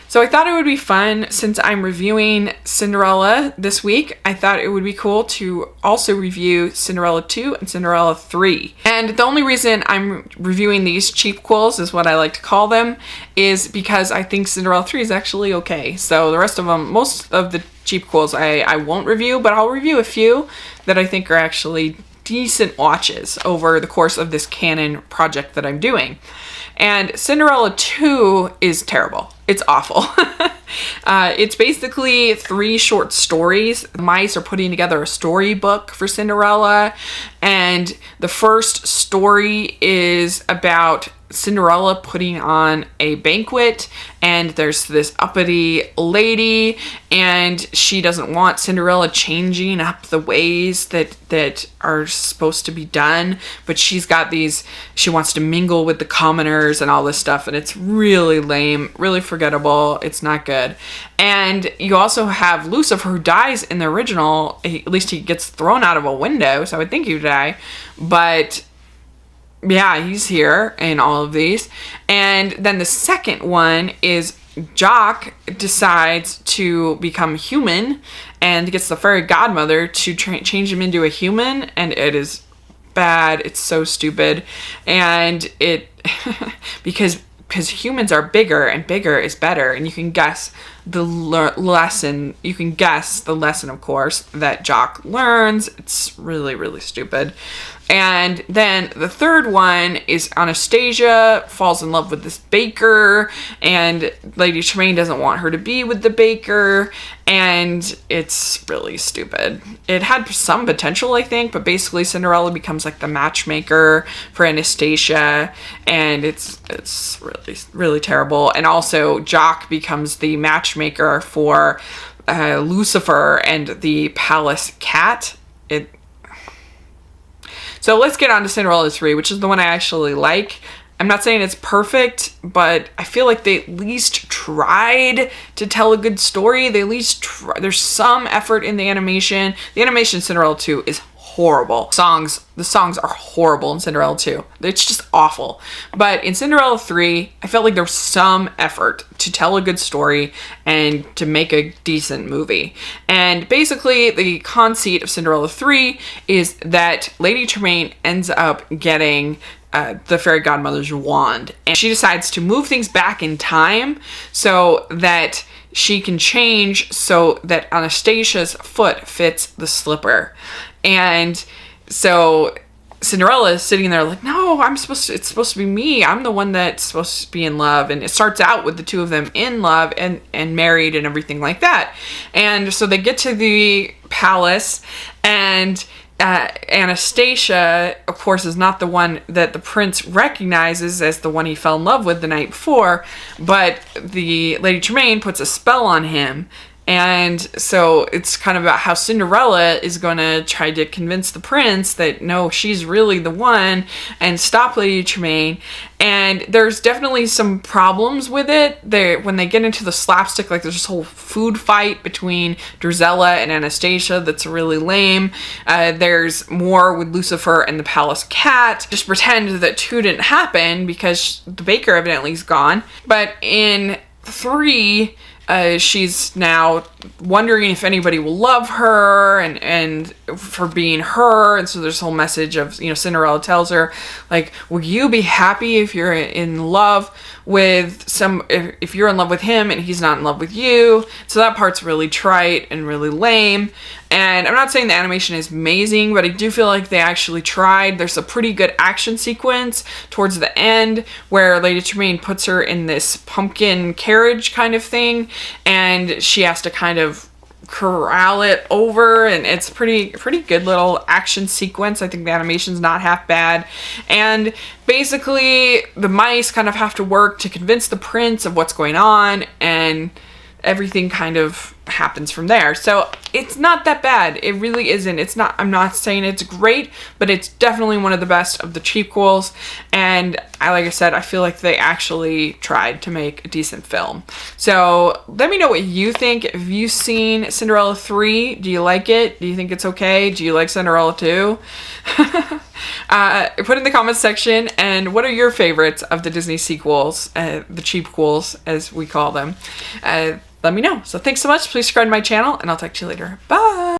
So I thought it would be fun, since I'm reviewing Cinderella this week, I thought it would be cool to also review Cinderella 2 and Cinderella 3. And the only reason I'm reviewing these cheapquelles, is what I like to call them, is because I think Cinderella 3 is actually okay. So the rest of them, most of the cheapquelles I won't review, but I'll review a few that I think are actually decent watches over the course of this canon project that I'm doing. And Cinderella 2 is terrible. It's awful. It's basically 3 short stories. The mice are putting together a storybook for Cinderella, and the first story is about Cinderella putting on a banquet, and there's this uppity lady, and she doesn't want Cinderella changing up the ways that are supposed to be done, but she wants to mingle with the commoners and all this stuff, and it's really lame, really forgettable. It's not good. And you also have Lucifer, who dies in the original. At least he gets thrown out of a window, so I would think he would die, but yeah, he's here in all of these. And then the second one is Jock decides to become human and gets the fairy godmother to change him into a human, and it is bad. It's so stupid. And it because humans are bigger, and bigger is better, and you can guess the lesson. You can guess the lesson, of course, that Jock learns. It's really, really stupid. And then the third one is Anastasia falls in love with this baker, and Lady Tremaine doesn't want her to be with the baker, and it's really stupid. It had some potential, I think, but basically Cinderella becomes like the matchmaker for Anastasia, and it's really, really terrible. And also Jock becomes the matchmaker for Lucifer and the palace cat. So let's get on to Cinderella 3, which is the one I actually like. I'm not saying it's perfect, but I feel like they at least tried to tell a good story. They at least there's some effort in the animation. The animation in Cinderella 2 is horrible. The songs are horrible in Cinderella 2. It's just awful. But in Cinderella 3, I felt like there was some effort to tell a good story and to make a decent movie. And basically, the conceit of Cinderella 3 is that Lady Tremaine ends up getting the fairy godmother's wand, and she decides to move things back in time so that she can change so that Anastasia's foot fits the slipper. And so Cinderella is sitting there like, no, it's supposed to be me. I'm the one that's supposed to be in love. And it starts out with the two of them in love and married and everything like that. And so they get to the palace, and Anastasia, of course, is not the one that the prince recognizes as the one he fell in love with the night before, but the Lady Tremaine puts a spell on him. And so it's kind of about how Cinderella is going to try to convince the prince that, no, she's really the one, and stop Lady Tremaine. And there's definitely some problems with it. When they get into the slapstick, like there's this whole food fight between Drizella and Anastasia that's really lame. There's more with Lucifer and the palace cat. Just pretend that 2 didn't happen because the baker evidently is gone. But in 3... she's now wondering if anybody will love her and for being her. And so there's this whole message of, Cinderella tells her, like, will you be happy if you're in love with if you're in love with him and he's not in love with you? So that part's really trite and really lame. And I'm not saying the animation is amazing, but I do feel like they actually tried. There's a pretty good action sequence towards the end where Lady Tremaine puts her in this pumpkin carriage kind of thing, and she has to kind of corral it over, and it's pretty good little action sequence. I think the animation's not half bad. And basically the mice kind of have to work to convince the prince of what's going on, and everything kind of happens from there. So it's not that bad. It really isn't. I'm not saying it's great, but it's definitely one of the best of the cheapquelles. And like I said, I feel like they actually tried to make a decent film. So let me know what you think. Have you seen Cinderella 3? Do you like it? Do you think it's okay? Do you like Cinderella 2? Put in the comments section, and what are your favorites of the Disney sequels, the cheapquelles as we call them. Let me know. So thanks so much. Please subscribe to my channel, and I'll talk to you later. Bye!